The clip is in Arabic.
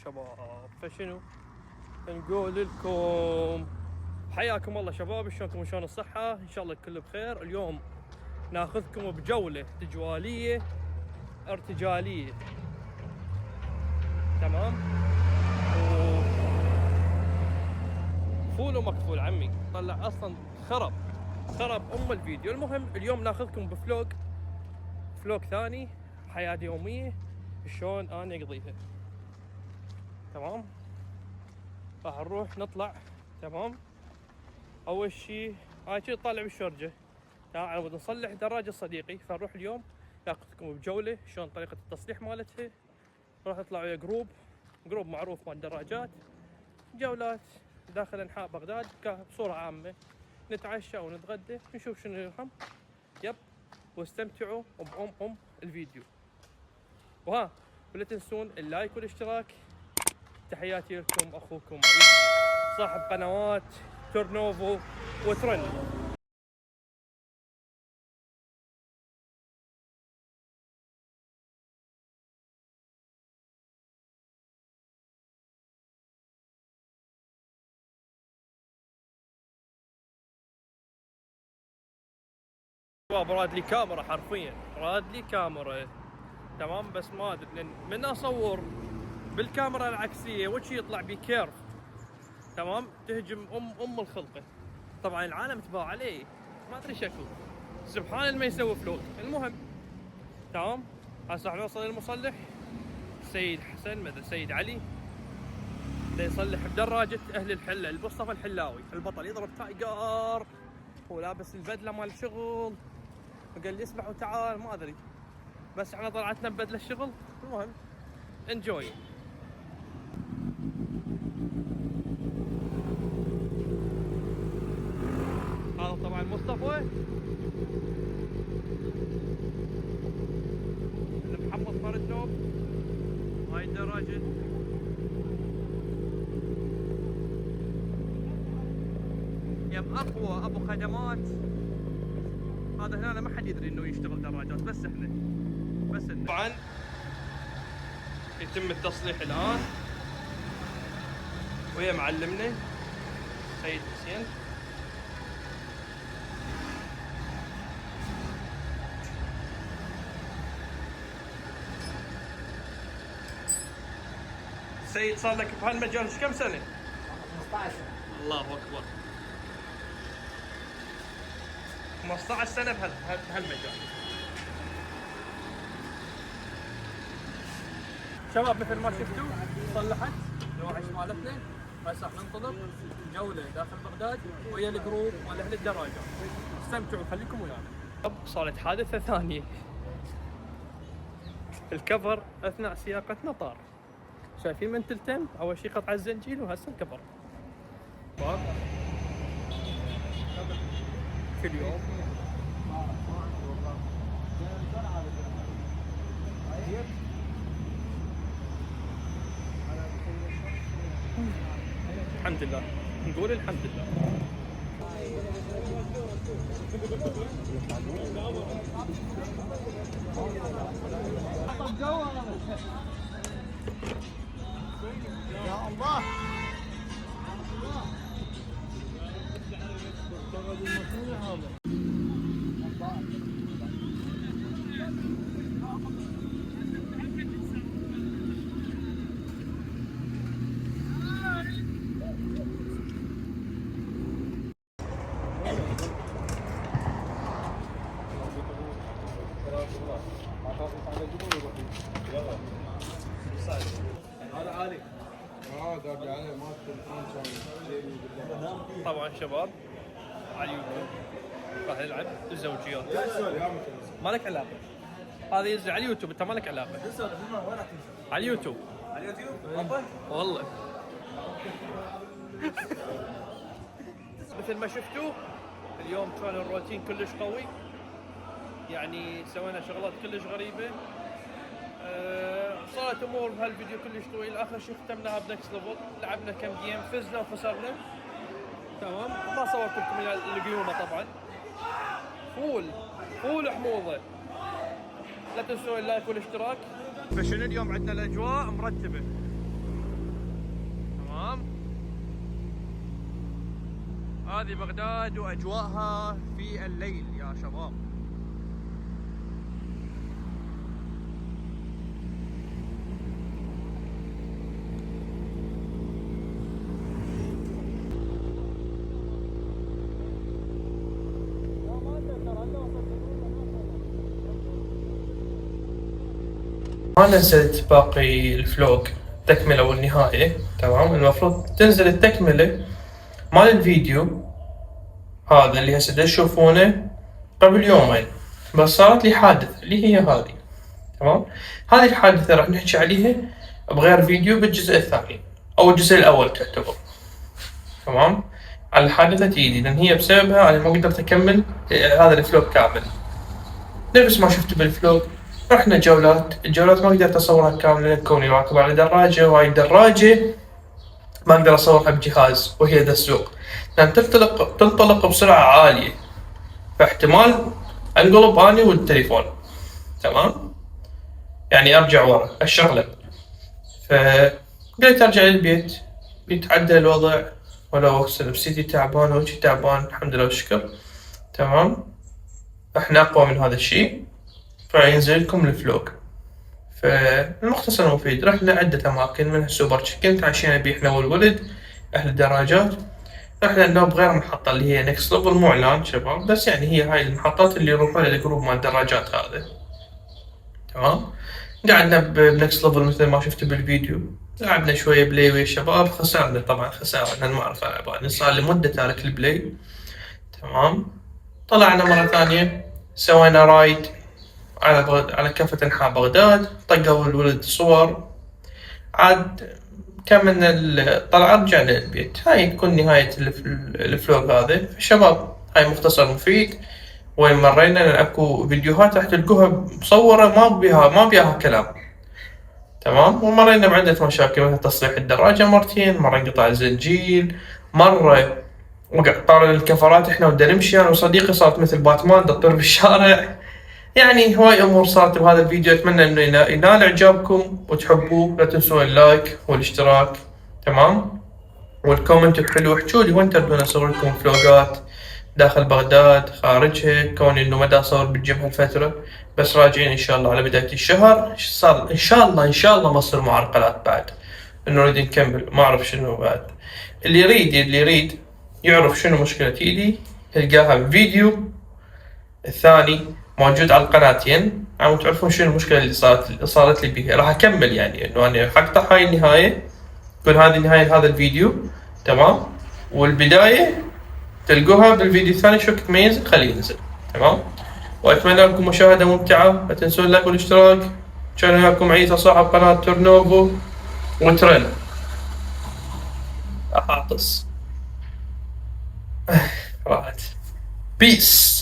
شباب. فشنو نقول لكم؟ حياكم الله شباب، شلونكم وشلون الصحة؟ ان شاء الله الكل بخير. اليوم ناخذكم بجولة تجوالية ارتجالية، تمام؟ فول ومكفول عمي، طلع اصلا خرب الفيديو. المهم اليوم ناخذكم بفلوق ثاني، حياة يومية شلون انا اقضيها. تمام، راح نروح نطلع. تمام، اول شيء انا كنت طالع بالشرجه على ود نصلح دراجه صديقي، فنروح اليوم ناخذكم بجوله شلون طريقه التصليح مالتها. راح نطلع ويا جروب معروف مال الدراجات، جولات داخل انحاء بغداد بصوره عامه، نتعشى ونتغدى نشوف شنو يرحم. يب، واستمتعوا الفيديو. وها، ولا تنسون اللايك والاشتراك. تحياتي لكم، اخوكم صاحب قنوات تورنوفو وترن. شباب راد لي كاميرا، حرفيا راد لي كاميرا. تمام، بس ما ادري من اصور بالكاميرا العكسيه وجهي يطلع بكيرف. تمام، تهجم الخلقه. طبعا العالم تباع عليه، ما ادري شكله، سبحان اللي ما يسوي فلوق. المهم تمام، هسه راح نوصل للمصلح سيد حسن مثل سيد علي، يصلح بدراجه اهل الحله، المصطفى الحلاوي البطل، يضرب تايجر ولابس البدله مال الشغل، وقال لي اسمع وتعال. ما ادري، بس احنا طلعتنا ببدله الشغل. المهم انجوي. هذا طبعا مصطفى محمد فرد نوب. هاي الدراجه يم اقوى ابو خدمات. هذا هنا ما حد يدري انه يشتغل دراجات، بس احنا طبعا يتم التصليح الان ويا معلمنا سيد حسين. سيد صار لك بهالمجال ايش كم سنه؟ 15. الله اكبر، 15 سنه بهالمجال. شباب مثل ما شفتوا صلحت الوحش مالتنا. هسه راح ننطلق جوله داخل بغداد ويا الجروب مال اهل الدراجات. استمتعوا، خليكم ويانا. صارت حادثه ثانيه، الكفر اثناء سياقتنا طار. شايفين منتلتين؟ اول شيء قطع الزنجيل وهسه الكفر. كل يوم الحمد لله، نقول الحمد لله. يا الله طبعا شباب على اليوتيوب راح نلعب الزوجيات، ما لك علاقه. هذا ينزل على اليوتيوب، انت ما لك علاقه. على اليوتيوب والله. مثل ما شفتوا اليوم كان الروتين كلش قوي، يعني سوينا شغلات كلش غريبه. صارت امور بهالفيديو كلش طويل. اخر شيء ختمناها بنكست ليفل، لعبنا كم جيم، فزنا وخسرنا. تمام، ما صورت لكم القيومه طبعا. فول حموضه. لا تنسوا اللايك والاشتراك. فشنو اليوم عندنا الاجواء مرتبه، هذه بغداد واجواءها في الليل يا شباب. ما نزلت باقي الفلوج التكملة والنهاية، تمام. المفروض تنزل التكملة مال الفيديو هذا اللي هسه تشوفونه قبل يومين، بس صارت لي حادثة اللي هي هذه، تمام. هذه الحادثة راح نحكي عليها بغير فيديو بالجزء الثاني أو الجزء الأول تعتبر، تمام. على الحادثة ايدي، لأن هي بسببها أنا ما قدرت أكمل هذا الفلوج كامل. نفس ما شفت بالفلوج رحنا الجولات ما قدرت أصورها كاملة كوني راكب على دراجة، وهاي الدراجة ما أقدر أصورها بجهاز وهي ذا السوق، لأن تنطلق بسرعة عالية، فاحتمال انقلب أنا والتليفون، تمام. يعني أرجع ورا الشغلة. فقلت أرجع للبيت بيتعدل الوضع، ولو نفسيتي تعبان وجهي تعبان الحمد لله والشكر، تمام. احنا أقوى من هذا الشيء، فينزل لكم الفلوج. فالمختصر المفيد رحنا عدة أماكن، من السوبر تشيكن تعشينا بيه احنا والولد أهل الدراجات. رحنا نوب غير محطة اللي هي نكست ليفل، مو إعلان شباب، بس يعني هي هاي المحطات اللي يروحون للجروب مال الدراجات هذا، تمام. قعدنا بنكست ليفل مثل ما شفتوا بالفيديو، لعبنا شوية بلاي ويا الشباب، خسرنا طبعا خسارة لأن ما أعرف ألعب، أنا صار لي مدة تارك البلاي، تمام. طلعنا مرة ثانية سوينا رايد على كافة أنحاء بغداد، طقوا الولد صور، عاد كملنا الطلعة رجعنا للبيت. هاي تكون نهاية الفلوج هذا شباب. هاي مختصر مفيد وين مرينا، لأن اكو فيديوهات راح تلقوها مصورة ما بيها كلام، تمام. ومرينا بعدة مشاكل مثل تصليح الدراجة مرتين، مرة انقطاع الزنجيل، مرة طار الكفرات احنا ودنا نمشي انا وصديقي صارت مثل باتمان تطير بالشارع. يعني هواي امور صارت بهذا الفيديو، اتمنى انه ينال اعجابكم وتحبوه. لا تنسون اللايك والاشتراك، تمام. والكومنت الحلو، احكوا لي وين تردون اصور لكم فلوجات داخل بغداد خارجها، كوني انه ما اصور بالجيم هالفترة، بس راجعين ان شاء الله على بداية الشهر. صار ان شاء الله ما تصير معرقلات بعد، انه نريد نكمل. ما اعرف شنو بعد، اللي يريد يعرف شنو مشكلة ايدي يلقاها بفيديو الثاني موجود على القناتين، عم تعرفون شنو المشكلة اللي صارت لي بيها. راح اكمل يعني انه انا حقطع هاي النهاية، تكون هذه نهاية هذا الفيديو، تمام. والبداية تلقوها بالفيديو الثاني، شو وقت ما ينزل خليه ينزل، تمام. واتمنى لكم مشاهدة ممتعة، لا تنسون اللايك والاشتراك. كان وياكم عيسى صاحب قناة تورنوفو وترن اعطس راحت. بيس.